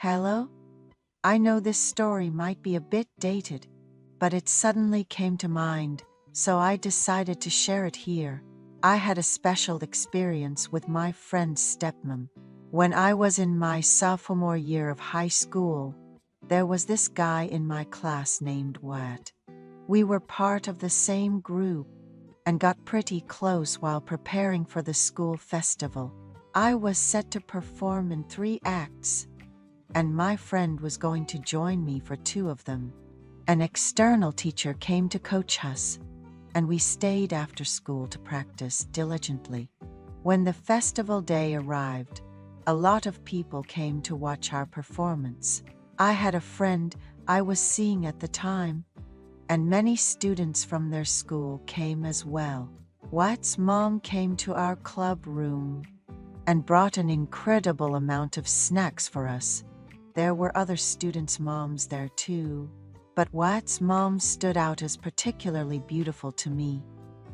Hello? I know this story might be a bit dated, but it suddenly came to mind, so I decided to share it here. I had a special experience with my friend's stepmom. When I was in my sophomore year of high school, there was this guy in my class named Wat. We were part of the same group and got pretty close while preparing for the school festival. I was set to perform in 3 acts, and my friend was going to join me for 2 of them. An external teacher came to coach us, and we stayed after school to practice diligently. When the festival day arrived, a lot of people came to watch our performance. I had a friend I was seeing at the time, and many students from their school came as well. Wat's mom came to our club room and brought an incredible amount of snacks for us. There were other students' moms there too, but Wat's mom stood out as particularly beautiful to me.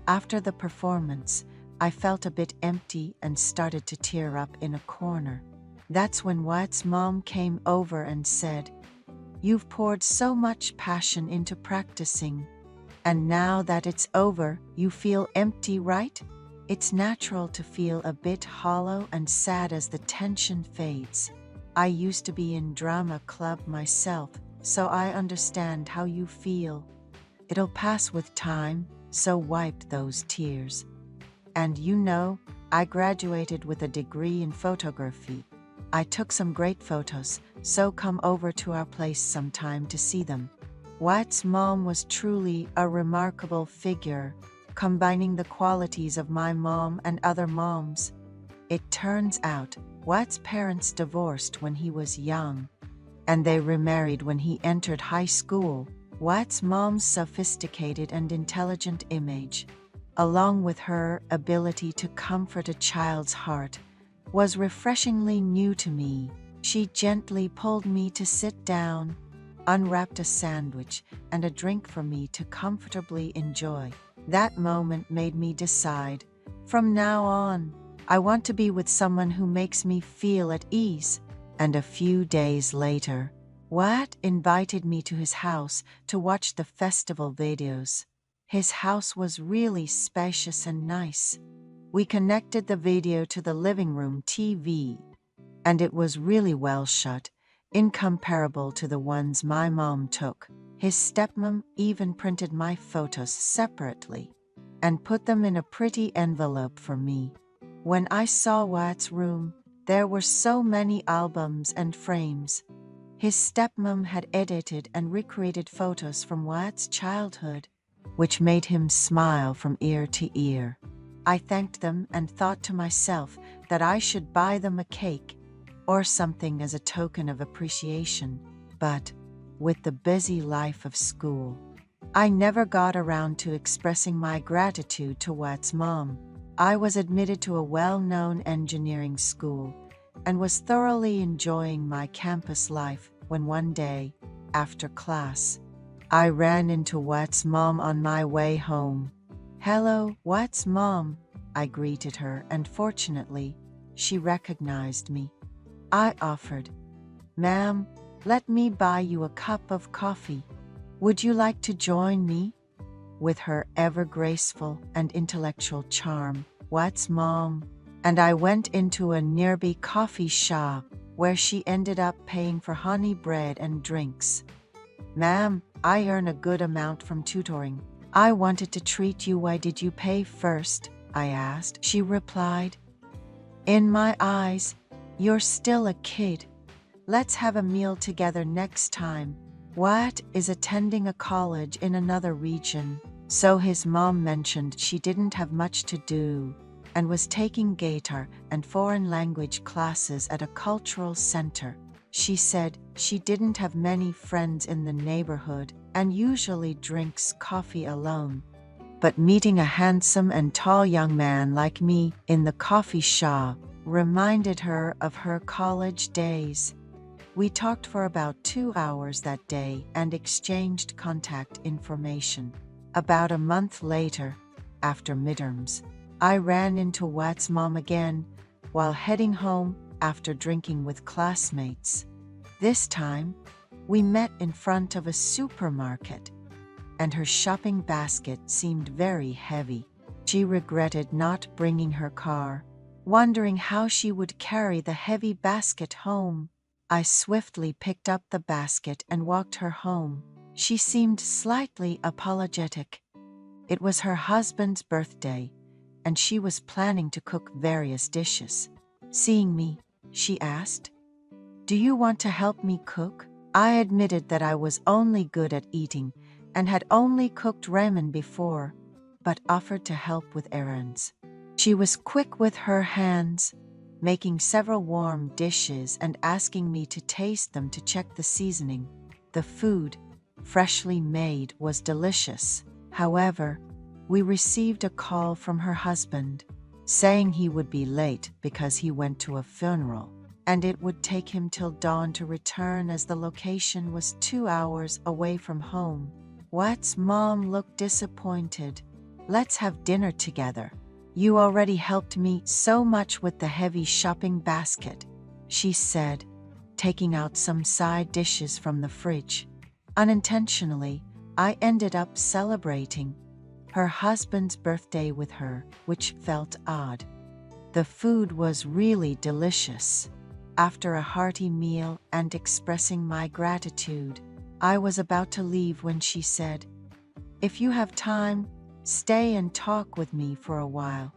After the performance, I felt a bit empty and started to tear up in a corner. That's when Wat's mom came over and said, "You've poured so much passion into practicing, and now that it's over, you feel empty, right? It's natural to feel a bit hollow and sad as the tension fades. I used to be in drama club myself, so I understand how you feel. It'll pass with time, so wipe those tears. And you know, I graduated with a degree in photography. I took some great photos, so come over to our place sometime to see them." Wat's mom was truly a remarkable figure, combining the qualities of my mom and other moms. It turns out, Wat's parents divorced when he was young, and they remarried when he entered high school. Wat's mom's sophisticated and intelligent image, along with her ability to comfort a child's heart, was refreshingly new to me. She gently pulled me to sit down, unwrapped a sandwich and a drink for me to comfortably enjoy. That moment made me decide, from now on, I want to be with someone who makes me feel at ease. And a few days later, Wat invited me to his house to watch the festival videos. His house was really spacious and nice. We connected the video to the living room TV, and it was really well shot, incomparable to the ones my mom took. His stepmom even printed my photos separately and put them in a pretty envelope for me. When I saw Wat's room, there were so many albums and frames. His stepmom had edited and recreated photos from Wat's childhood, which made him smile from ear to ear. I thanked them and thought to myself that I should buy them a cake or something as a token of appreciation. But with the busy life of school, I never got around to expressing my gratitude to Wat's mom. I was admitted to a well-known engineering school and was thoroughly enjoying my campus life when one day, after class, I ran into Wat's mom on my way home. "Hello, Wat's mom," I greeted her, and fortunately, she recognized me. I offered, "Ma'am, let me buy you a cup of coffee. Would you like to join me?" With her ever-graceful and intellectual charm, Wat's mom and I went into a nearby coffee shop where she ended up paying for honey bread and drinks. "Ma'am, I earn a good amount from tutoring. I wanted to treat you. Why did you pay first?" I asked. She replied, "In my eyes, you're still a kid. Let's have a meal together next time." Wat is attending a college in another region, so his mom mentioned she didn't have much to do and was taking guitar and foreign language classes at a cultural center. She said she didn't have many friends in the neighborhood and usually drinks coffee alone. But meeting a handsome and tall young man like me in the coffee shop reminded her of her college days. We talked for about 2 hours that day and exchanged contact information. About a month later, after midterms, I ran into Wat's mom again while heading home after drinking with classmates. This time, we met in front of a supermarket, and her shopping basket seemed very heavy. She regretted not bringing her car, wondering how she would carry the heavy basket home. I swiftly picked up the basket and walked her home. She seemed slightly apologetic. It was her husband's birthday, and she was planning to cook various dishes. Seeing me, she asked, "Do you want to help me cook?" I admitted that I was only good at eating and had only cooked ramen before, but offered to help with errands. She was quick with her hands, making several warm dishes and asking me to taste them to check the seasoning. The food, freshly made, was delicious. However, we received a call from her husband, saying he would be late because he went to a funeral, and it would take him till dawn to return as the location was 2 hours away from home. Wat's mom looked disappointed. "Let's have dinner together. You already helped me so much with the heavy shopping basket," she said, taking out some side dishes from the fridge. Unintentionally, I ended up celebrating her husband's birthday with her, which felt odd. The food was really delicious. After a hearty meal and expressing my gratitude, I was about to leave when she said, "If you have time, stay and talk with me for a while."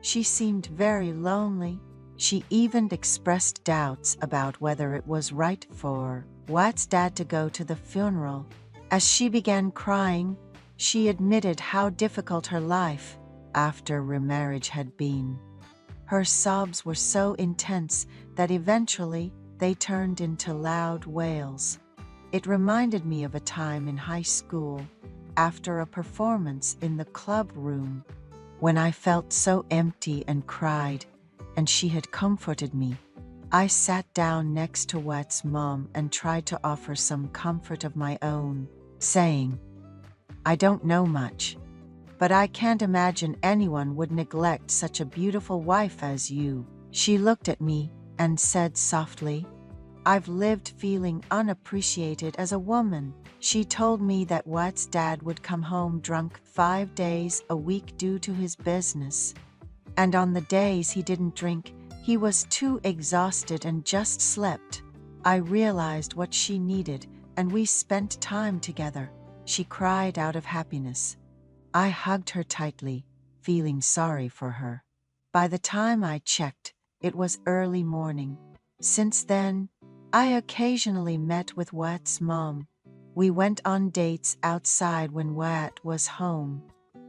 She seemed very lonely. She even expressed doubts about whether it was right for Wat's dad to go to the funeral. As she began crying, she admitted how difficult her life after remarriage had been. Her sobs were so intense that eventually they turned into loud wails. It reminded me of a time in high school, after a performance in the club room, when I felt so empty and cried, and she had comforted me. I sat down next to Wat's mom and tried to offer some comfort of my own, saying, "I don't know much, but I can't imagine anyone would neglect such a beautiful wife as you." She looked at me and said softly, "I've lived feeling unappreciated as a woman." She told me that Wat's dad would come home drunk 5 days a week due to his business. And on the days he didn't drink, he was too exhausted and just slept. I realized what she needed, and we spent time together. She cried out of happiness. I hugged her tightly, feeling sorry for her. By the time I checked, it was early morning. Since then, I occasionally met with Wat's mom. We went on dates outside when Wat was home,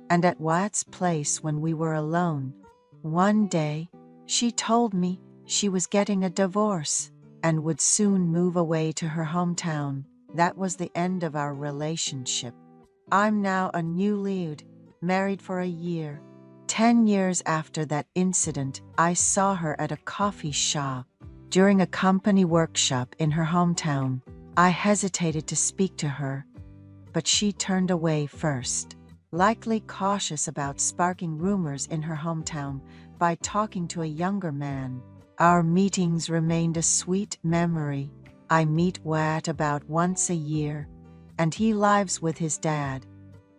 and at Wat's place when we were alone. One day, she told me she was getting a divorce and would soon move away to her hometown. That was the end of our relationship. I'm now a new lead, married for a year. 10 years after that incident, I saw her at a coffee shop during a company workshop in her hometown. I hesitated to speak to her, but she turned away first, likely cautious about sparking rumors in her hometown by talking to a younger man. Our meetings remained a sweet memory. I meet Wat about once a year, and he lives with his dad.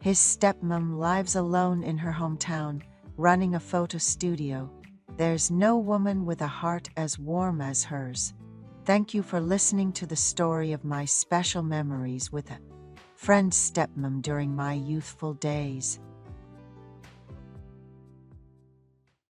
His stepmom lives alone in her hometown, running a photo studio. There's no woman with a heart as warm as hers. Thank you for listening to the story of my special memories with a friend's stepmom during my youthful days.